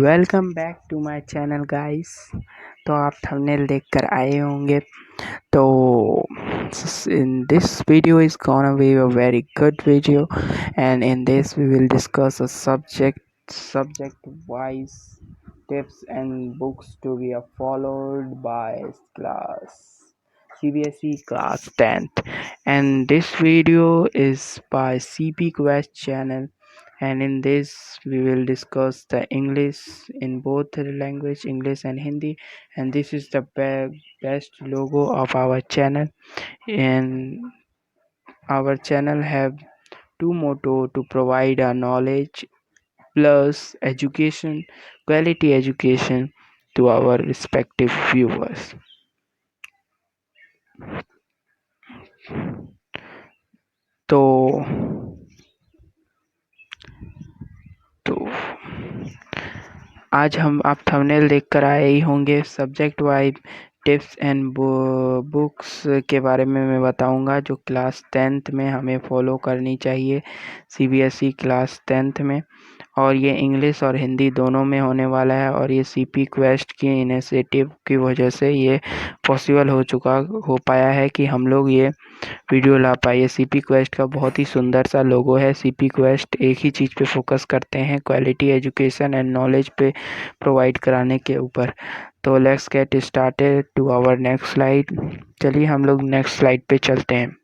Welcome back to my channel guys. तो आप thumbnail देखकर आए होंगे। तो in this video is gonna be a very good video, and in this we will discuss a subject wise tips and books to be followed by class CBSE class 10th. And this video is by CP Quest channel, and in this we will discuss the English in both the language English and Hindi. And this is the best logo of our channel, and our channel have two motto to provide a knowledge plus education, quality education to our respective viewers. तो तो आज आप thumbnail देखकर आए ही होंगे। Subject wise tips and books के बारे में मैं बताऊंगा जो क्लास 10th में हमें फॉलो करनी चाहिए सीबीएसई क्लास 10th में। और ये इंग्लिश और हिंदी दोनों में होने वाला है, और ये सीपी क्वेस्ट की इनिशिएटिव की वजह से ये पॉसिबल हो पाया है कि हम लोग ये वीडियो ला पाइए। सीपी क्वेस्ट का बहुत ही सुंदर सा लोगो है। सीपी क्वेस्ट एक ही चीज़ पे फोकस करते हैं, क्वालिटी एजुकेशन एंड नॉलेज पे प्रोवाइड कराने के ऊपर। तो let's get started to our next slide. चलिए हम लोग नेक्स्ट स्लाइड पे चलते हैं।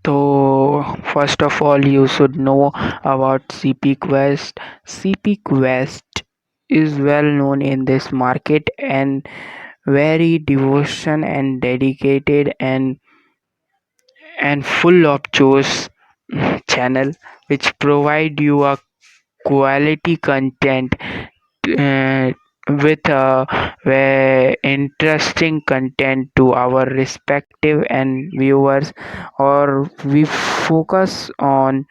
तो first of all you should know about CP Quest. CP Quest is well known in this market and very devotion and dedicated and full of choice channel which provide you a quality content uh, with very interesting content to our respective and viewers. Or we focus on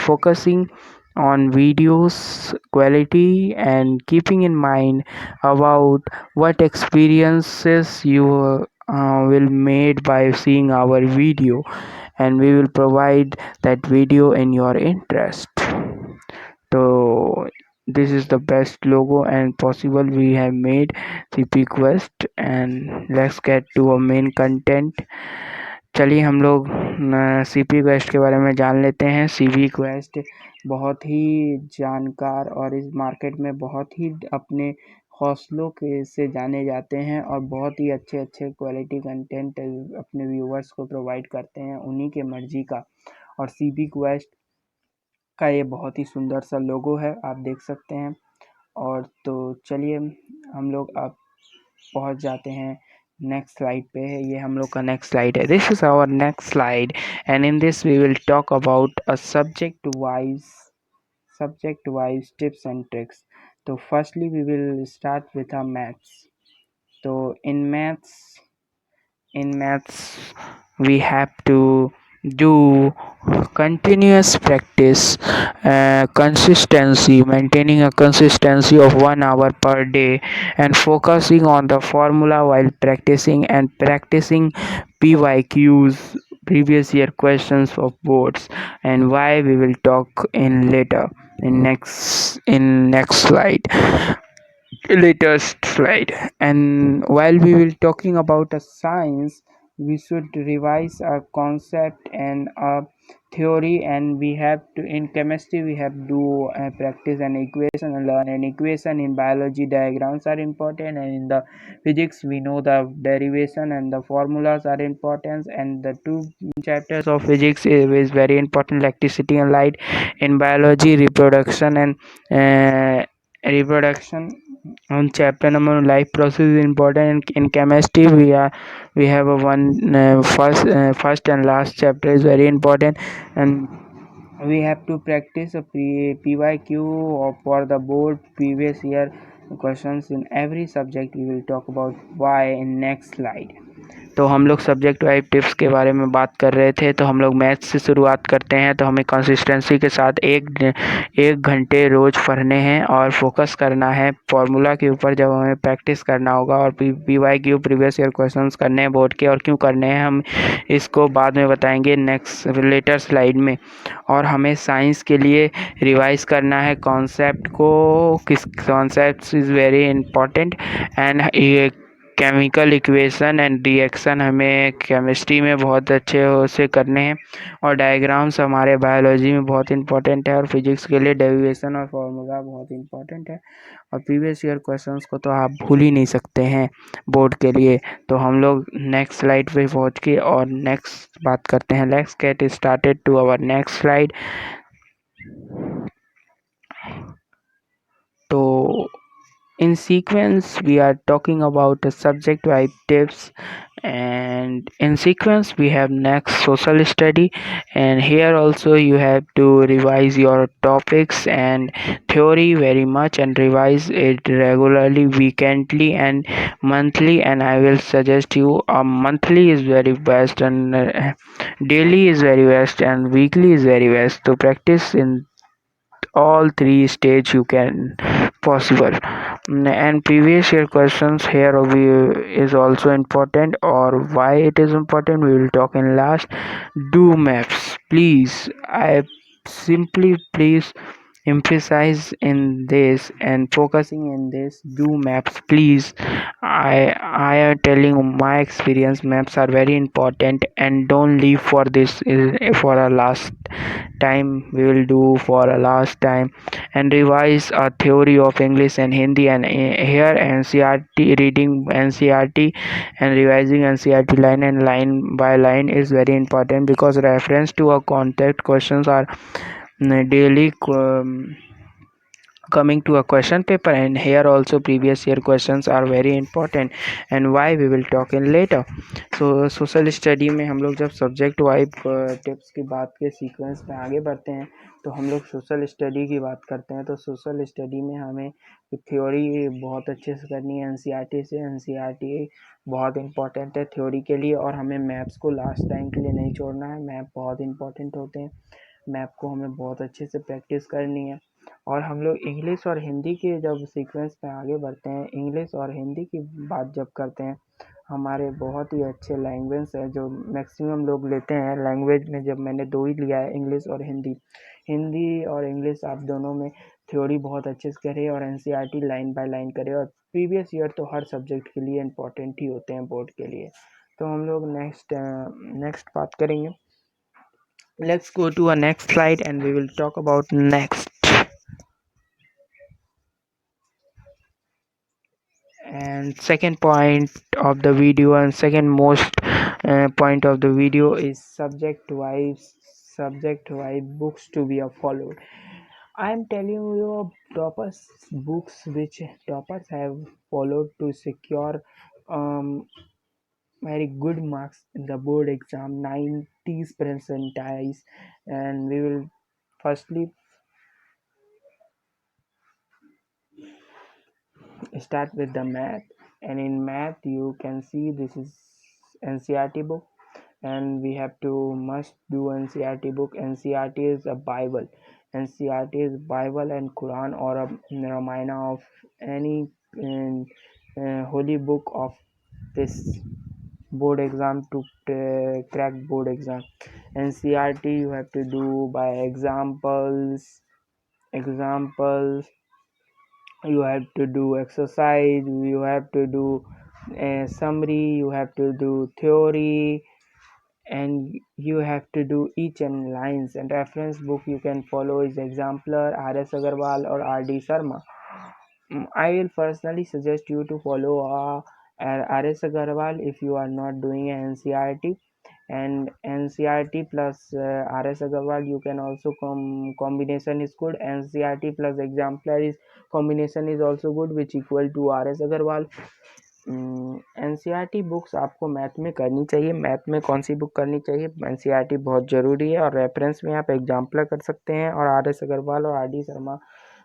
focusing on videos quality and keeping in mind about what experiences you will made by seeing our video, and we will provide that video in your interest. So this is the best logo and possible we have made CP Quest, and let's get to a main content. चलिए हम लोग CP quest के बारे में जान लेते हैं। CP quest बहुत ही जानकार और इस मार्केट में बहुत ही अपने हौसलों के से जाने जाते हैं, और बहुत ही अच्छे अच्छे क्वालिटी कंटेंट अपने व्यूवर्स को प्रोवाइड करते हैं उन्हीं के मर्जी का। और सीपी क्वेस्ट का ये बहुत ही सुंदर सा लोगो है, आप देख सकते हैं। और तो चलिए हम लोग अब पहुंच जाते हैं नेक्स्ट स्लाइड पे। ये हम लोग का नेक्स्ट स्लाइड है। This is our next slide, and in this we will talk about a subject wise tips and tricks. तो firstly we will start with a maths. तो in maths we have to do continuous practice, maintaining a consistency of 1 hour per day, and focusing on the formula while practicing PYQs, previous year questions of boards, and why we will talk in later in next slide, latest slide. And while we will talking about a science, we should revise a concept and a theory, and we have to in chemistry we have to practice an equation and learn an equation. In biology diagrams are important, and in the physics we know the derivation and the formulas are important, and the two chapters of physics is very important, electricity and light. In biology, reproduction on chapter number life process is important. In chemistry we have a first and last chapter is very important, and we have to practice a PYQ for the board previous year questions in every subject. We will talk about why in next slide. तो हम लोग subject wise tips के बारे में बात कर रहे थे, तो हम लोग मैथ्स से शुरुआत करते हैं। तो हमें कंसिस्टेंसी के साथ एक घंटे रोज़ पढ़ने हैं और फोकस करना है फॉर्मूला के ऊपर। जब हमें प्रैक्टिस करना होगा और PYQ प्रीवियस ईयर क्वेश्चंस करने हैं बोर्ड के, और क्यों करने हैं हम इसको बाद में बताएंगे नेक्स्ट लेटर स्लाइड में। और हमें साइंस के लिए रिवाइज करना है कॉन्सेप्ट को, किस concept is very important. And ये केमिकल इक्वेशन एंड रिएक्शन हमें केमिस्ट्री में बहुत अच्छे से करने हैं, और डायग्राम्स हमारे बायोलॉजी में बहुत इंपॉर्टेंट है, और फिजिक्स के लिए डेरिवेशन और फार्मूला बहुत इंपॉर्टेंट है। और प्रीवियस ईयर क्वेश्चंस को तो आप भूल ही नहीं सकते हैं बोर्ड के लिए। तो हम लोग नेक्स्ट स्लाइड पे पहुँच के और नेक्स्ट बात करते हैं। Let's get started to our next slide. तो in sequence we are talking about the subject wise tips, and in sequence we have next social study, and here also you have to revise your topics and theory very much, and revise it regularly, weekly and monthly. And I will suggest you monthly is very best, and daily is very best, and weekly is very best to practice in all three stage you can possible. And previous year questions here is also important, or why it is important we will talk in last. Do maps, please. I simply please emphasize in this and focusing in this. Do maps, please. I am telling my experience, maps are very important, and don't leave for this for a last time. We will do for a last time. And revise a theory of English and Hindi, and here NCERT, reading NCERT and revising NCERT line and line by line is very important, because reference to a contact questions are daily coming to a question paper, and here also previous year questions are very important, and why we will talk in later. So social study में हम लोग जब subject wise tips की बात के sequence में आगे बढ़ते हैं, तो हम लोग सोशल स्टडी की बात करते हैं। तो सोशल स्टडी में हमें थ्योरी बहुत अच्छे से करनी है NCERT से। NCERT बहुत इंपॉर्टेंट है थ्योरी के लिए, और हमें मैप्स को लास्ट टाइम के लिए नहीं छोड़ना है। मैप बहुत इंपॉर्टेंट होते हैं, मैप को हमें बहुत अच्छे से प्रैक्टिस करनी है। और हम लोग इंग्लिश और हिंदी के जब सीक्वेंस में आगे बढ़ते हैं, इंग्लिश और हिंदी की बात जब करते हैं, हमारे बहुत ही अच्छे लैंग्वेज है जो मैक्सिमम लोग लेते हैं। लैंग्वेज में जब मैंने दो ही लिया है, इंग्लिश और हिंदी। हिंदी और इंग्लिश आप दोनों में थ्योरी बहुत अच्छे से करें, और NCERT लाइन बाय लाइन करें, और प्रीवियस ईयर तो हर सब्जेक्ट के लिए इम्पोर्टेंट ही होते हैं बोर्ड के लिए। तो हम लोग नेक्स्ट बात करेंगे। Let's go to a next slide and we will talk about next. And second point of the video, and second most point of the video, is subject wise books to be followed. I am telling you toppers books which toppers have followed to secure very good marks in the board exam, 90s percentiles. And we will firstly start with the math. And in math you can see this is NCERT book, and we have to must do NCERT book. NCERT is a Bible. NCERT is Bible and Quran, or a Ramayana of any holy book of this board exam to crack board exam. NCERT you have to do by examples, you have to do exercise, you have to do summary, you have to do theory, and you have to do each and lines. And reference book you can follow is Exemplar, RS Agarwal or RD Sharma. I will personally suggest you to follow RS Agarwal if you are not doing NCERT. And NCERT plus RS Agarwal you can also combination is good. NCERT plus Exemplar is combination is also good, which equal to RS Agarwal. NCERT books आपको math में करनी चाहिए। Math में कौन सी book करनी चाहिए? NCERT बहुत ज़रूरी है, और रेफरेंस में आप एग्जाम्पलर कर सकते हैं, और RS अग्रवाल और RD शर्मा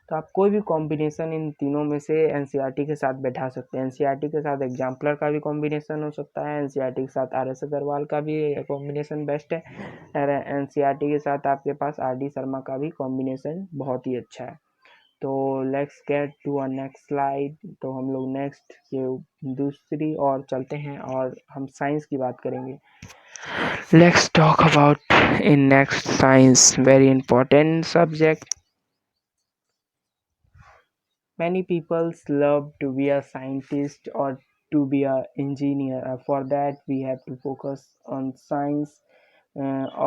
तो आप कोई भी कॉम्बिनेशन इन तीनों में से एनसीईआरटी के साथ बैठा सकते हैं। एनसीईआरटी के साथ एग्जाम्पलर का भी कॉम्बिनेशन हो सकता है, एनसीईआरटी के साथ आर एस अग्रवाल का भी कॉम्बिनेशन बेस्ट है, और एनसीईआरटी के साथ आपके पास आर डी शर्मा का भी कॉम्बिनेशन बहुत ही अच्छा है। तो let's get to a next slide. तो हम लोग नेक्स्ट के दूसरी और चलते हैं और हम साइंस की बात करेंगे। Let's talk about in next science, very important subject. Many people love to be a scientist or to be a engineer. For that, we have to focus on science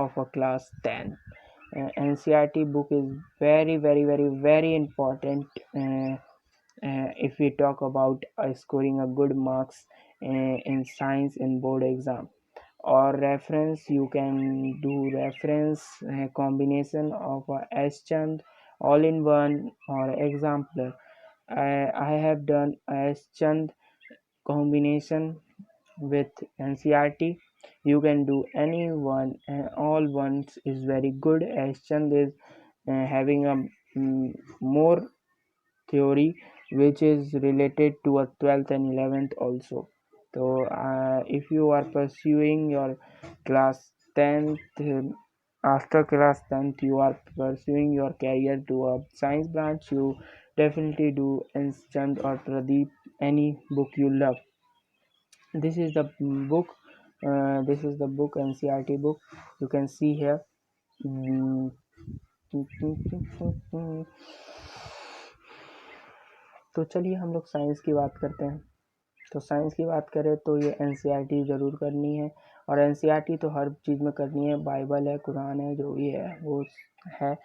of a class 10. NCRT book is very, very, very, very important if we talk about scoring a good marks in science in board exam. Or reference, you can do reference combination of S Chand all in one or exemplar. I have done S Chand combination with NCRT. You can do any one, all ones is very good. S Chand is having a more theory which is related to a 12th and 11th also. So if you are pursuing your class 10th, after class 10th you are pursuing your career to a science branch, you definitely do Chand or Pradeep, any book you love. This is the book, NCRT book, you can see here. तो चलिए हम लोग science की बात करते हैं। तो science की बात करें तो ये एनसीईआरटी ज़रूर करनी है, और एनसीईआरटी तो हर चीज़ में करनी है, बाइबल है, कुरान है, जो भी है वो है।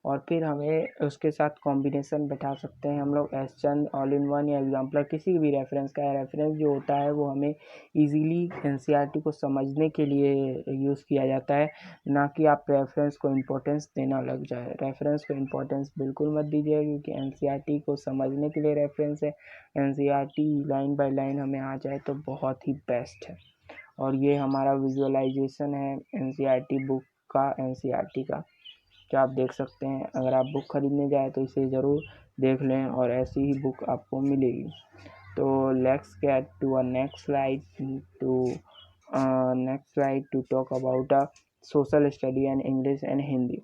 और फिर हमें उसके साथ कॉम्बिनेशन बैठा सकते हैं हम लोग S Chand all in one या एग्जाम्पलर, किसी भी रेफरेंस का। रेफरेंस जो होता है वो हमें इजीली एनसीईआरटी को समझने के लिए यूज़ किया जाता है, ना कि आप रेफरेंस को इम्पोर्टेंस देना लग जाए। रेफरेंस को इम्पोर्टेंस बिल्कुल मत दीजिए, क्योंकि एनसीईआरटी को समझने के लिए रेफरेंस है। एनसीईआरटी लाइन बाय लाइन हमें आ जाए तो बहुत ही बेस्ट है। और ये हमारा विजुअलाइजेशन है एनसीईआरटी बुक का, एनसीईआरटी का, जो आप देख सकते हैं। अगर आप बुक खरीदने जाए तो इसे ज़रूर देख लें, और ऐसी ही बुक आपको मिलेगी। तो let's get to a next slide to talk about a social study and English and Hindi.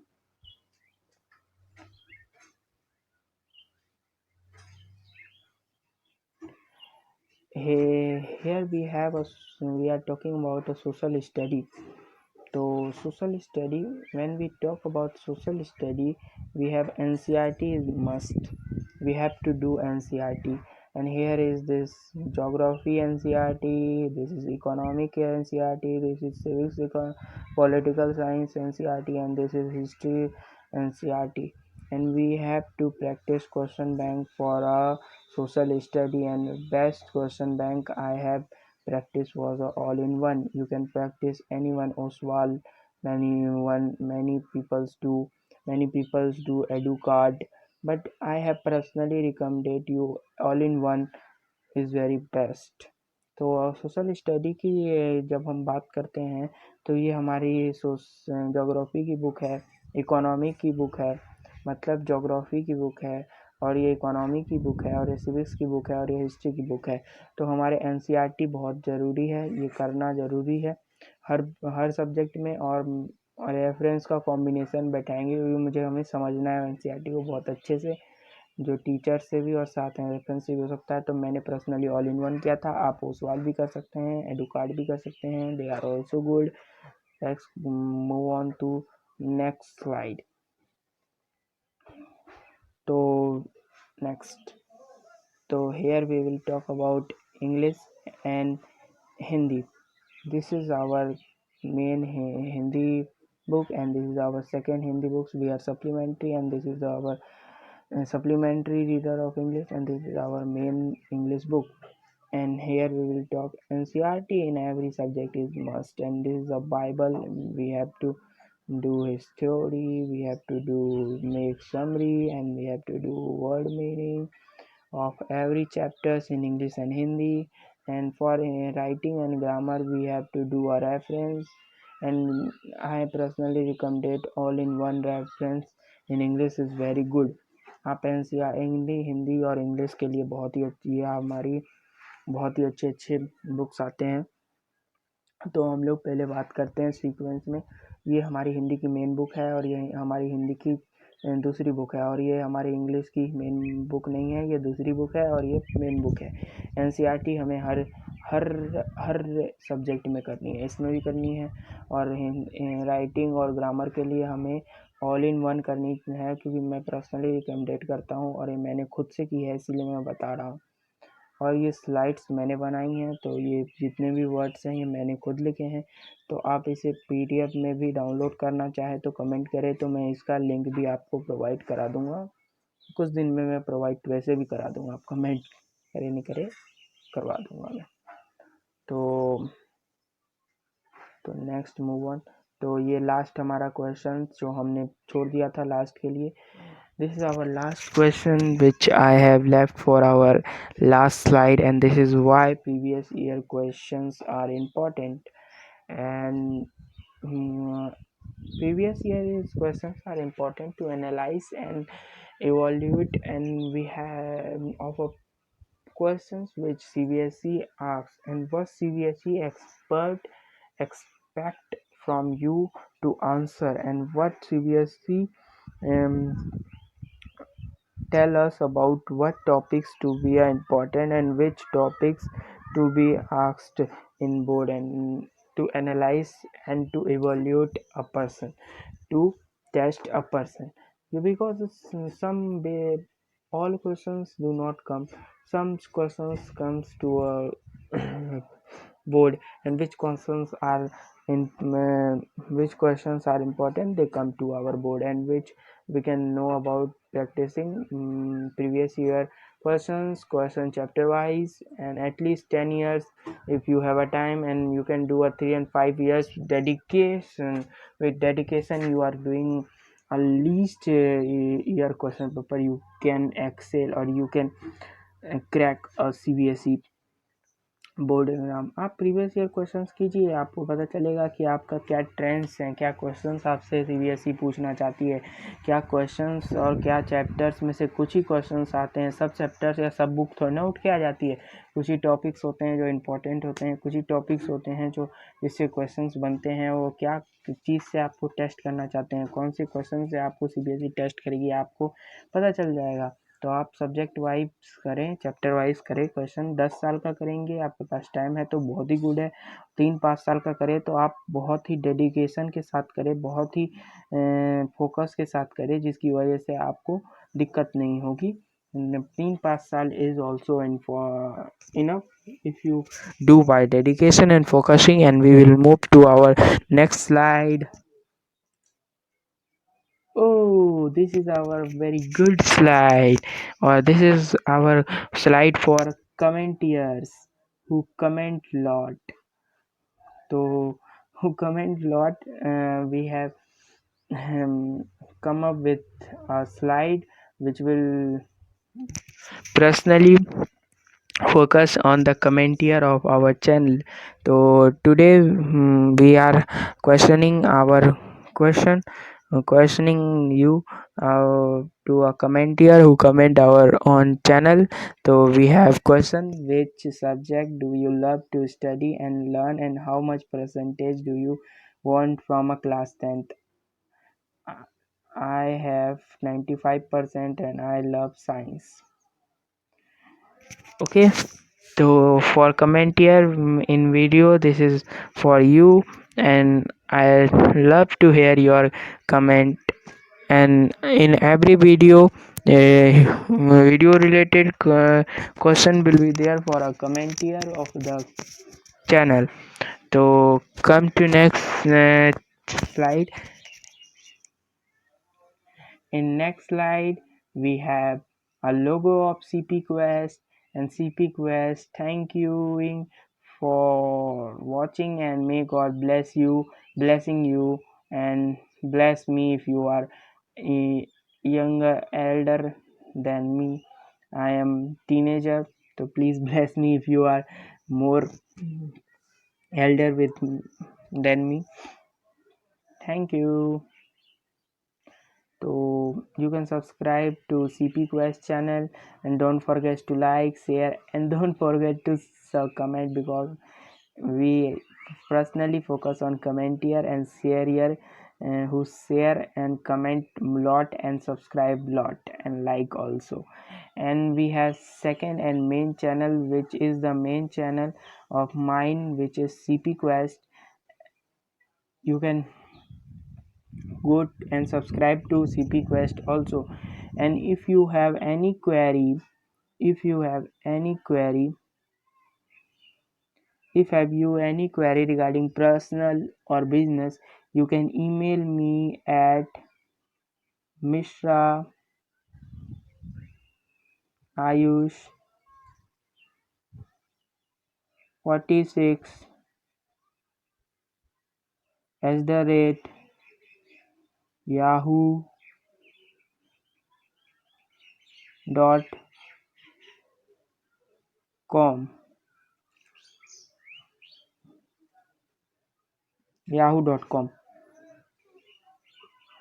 Here we are talking about a social study. So social study, when we talk about social study, we have NCRT is must. We have to do NCRT, and here is this geography NCRT, this is economic NCRT, this is civics, political science NCRT, and this is history NCRT. And we have to practice question bank for a social study, and best question bank I have practice was all in one. You can practice anyone, Oswald, many peoples do EduCard, but I have personally recommended you all in one is very best. तो social study की जब हम बात करते हैं तो ये हमारी जोग्राफ़ी की बुक है, इकोनॉमी की बुक है, मतलब जोग्राफ़ी की बुक है, और ये इकोनॉमी की बुक है, और ये सिविक्स की बुक है, और ये हिस्ट्री की बुक है। तो हमारे एनसीईआरटी बहुत ज़रूरी है, ये करना ज़रूरी है हर सब्जेक्ट में। और रेफरेंस का कॉम्बिनेशन बैठाएंगे, क्योंकि हमें समझना है एनसीईआरटी को बहुत अच्छे से, जो टीचर से भी और साथ में रेफरेंस से भी हो सकता है। तो मैंने पर्सनली ऑल इन वन किया था, आप ओसवाल भी कर सकते हैं, एडुकार्ड भी कर सकते हैं, they are also good. Let's move on to next slide. तो नेक्स्ट, तो here we will talk about English and Hindi. This is our main Hindi book, and this is our second Hindi books. We are supplementary, and this is our supplementary reader of English, and this is our main English book. And here we will talk NCRT in every subject is must, and this is a Bible. We have to do his theory, we have to do make summary, and we have to do word meaning of every chapters in English and Hindi. And for writing and grammar, we have to do a reference, and I personally recommend all in one reference in English is very good. आप NCERT Hindi और English के लिए बहुत ही अच्छी है, हमारी बहुत ही अच्छे अच्छे बुक्स आते हैं। तो हम लोग पहले बात करते हैं सीक्वेंस में। ये हमारी हिंदी की मेन बुक है और ये हमारी हिंदी की दूसरी बुक है, और ये हमारी इंग्लिश की मेन बुक नहीं है, ये दूसरी बुक है और ये मेन बुक है। एनसीईआरटी हमें हर हर हर सब्जेक्ट में करनी है, इसमें भी करनी है, और राइटिंग और ग्रामर के लिए हमें ऑल इन वन करनी है, क्योंकि मैं पर्सनली रिकमेंडेड करता हूँ और ये मैंने खुद से की है, इसीलिए मैं बता रहा हूँ। और ये स्लाइड्स मैंने बनाई हैं, तो ये जितने भी वर्ड्स हैं ये मैंने खुद लिखे हैं। तो आप इसे पीडीएफ में भी डाउनलोड करना चाहे तो कमेंट करें, तो मैं इसका लिंक भी आपको प्रोवाइड करा दूँगा। कुछ दिन में मैं प्रोवाइड वैसे भी करा दूँगा, आप कमेंट करे नहीं करे करवा दूँगा मैं। तो नेक्स्ट मूव ऑन। तो ये लास्ट हमारा क्वेश्चन जो हमने छोड़ दिया था लास्ट के लिए। This is our last question which I have left for our last slide, and this is why previous year questions are important. And previous year's questions are important to analyze and evaluate, and we have of questions which CBSE asks, and what CBSE expert expect from you to answer, and what CBSE um, tell us about what topics to be important and which topics to be asked in board, and to analyze and to evaluate a person, to test a person. Because some all questions do not come, some questions comes to a board, and which questions are in which questions are important, they come to our board, and which we can know about practicing previous year question chapter wise, and at least 10 years if you have a time, and you can do a 3 and 5 years dedication. With dedication you are doing at least year question paper, you can excel or you can crack a CBSE board exam. आप previous year questions कीजिए, आपको पता चलेगा कि आपका क्या trends हैं, क्या क्वेश्चंस आपसे सीबीएसई पूछना चाहती है, क्या क्वेश्चंस और क्या चैप्टर्स में से कुछ ही क्वेश्चंस आते हैं। सब चैप्टर्स या सब बुक थोड़ी ना उठ के आ जाती है, कुछ ही टॉपिक्स होते हैं जो इम्पोर्टेंट होते हैं, कुछ ही टॉपिक्स होते हैं जो जिससे क्वेश्चंस बनते हैं। वो क्या चीज़ से आपको टेस्ट करना चाहते हैं, कौन से क्वेश्चन से आपको सीबीएसई टेस्ट करेगी, आपको पता चल जाएगा। तो आप सब्जेक्ट वाइज करें, चैप्टर वाइज करें, क्वेश्चन 10 साल का करेंगे, आपके पास टाइम है तो बहुत ही गुड है। 3-5 साल का करें तो आप बहुत ही डेडिकेशन के साथ करें, बहुत ही फोकस के साथ करें, जिसकी वजह से आपको दिक्कत नहीं होगी। 3-5 साल is also enough if you do by dedication and focusing. And we will move to our next slide. Oh, this is our very good slide, or this is our slide for commenters who comment lot. So, who comment lot, we have come up with a slide which will personally focus on the commenter of our channel. So today we are questioning our questioning you to a commenter who comment our on channel. So we have question: which subject do you love to study and learn, and how much percentage do you want from a class 10th? I have 95% and I love science. Okay, so for comment here in video, this is for you, and I love to hear your comment. And in every video, a video related question will be there for a comment here of the channel. So come to next slide. In next slide, we have a logo of CP Quest, and CP Quest thank you for watching, and may God bless you, blessing you, and bless me if you are a younger elder than me. I am teenager, so please bless me if you are more elder than me. Thank you. So you can subscribe to CP Quest channel, and don't forget to like, share, and don't forget to comment, because we personally focus on commenter and share who share and comment lot and subscribe lot and like also. And we have second and main channel, which is the main channel of mine, which is CP Quest. You can go and subscribe to CP Quest also. And if you have any query, if you have any query if have you any query regarding personal or business, you can email me at mishra ayush 46 @yahoo.com. yahoo.com।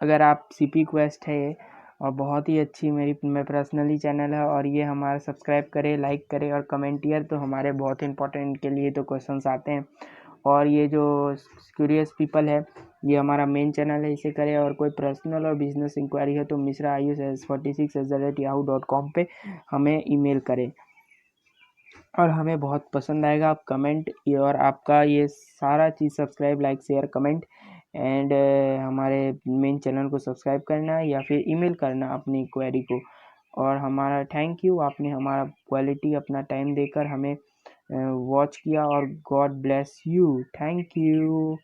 अगर आप CP quest है और बहुत ही अच्छी मैं personally channel है, और ये हमारा सब्सक्राइब करें, लाइक करें और कमेंटियर, तो हमारे बहुत इंपॉर्टेंट के लिए तो क्वेश्चंस आते हैं। और ये जो क्यूरियस पीपल है, ये हमारा मेन चैनल है, इसे करें। और कोई पर्सनल और बिजनेस इंक्वायरी है तो मिश्रा आयुष @46 पे हमें ईमेल करें, और हमें बहुत पसंद आएगा आप कमेंट, और आपका ये सारा चीज़ subscribe, like, share, comment and हमारे मेन चैनल को सब्सक्राइब करना या फिर ईमेल करना अपनी क्वेरी को। और हमारा थैंक यू, आपने हमारा क्वालिटी अपना टाइम देकर हमें वॉच किया, और God bless you, thank you.